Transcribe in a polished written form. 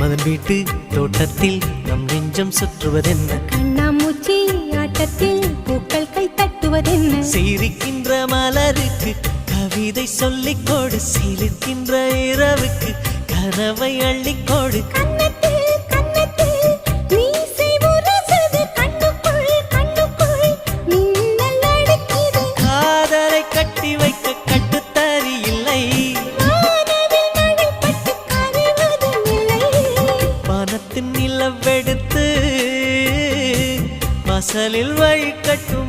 மன்மதன் வீட்டு தோட்டத்தில் நம் நெஞ்சம் சுற்றுவதென்ன? கண்ணாமூச்சி ஆட்டத்தில் பூக்கள் கை தட்டுவதென்ன? சிரிக்கின்ற மலருக்கு கவிதை சொல்லிக்கோடு, சிலிர்க்கின்ற இரவுக்கு கனவை அள்ளிக்கோடு. காதலை கட்டி வைக்க கட்டுத்தறி இல்லை, வானத்தின் நிலவெடுத்து வாசலில் வழி கட்டு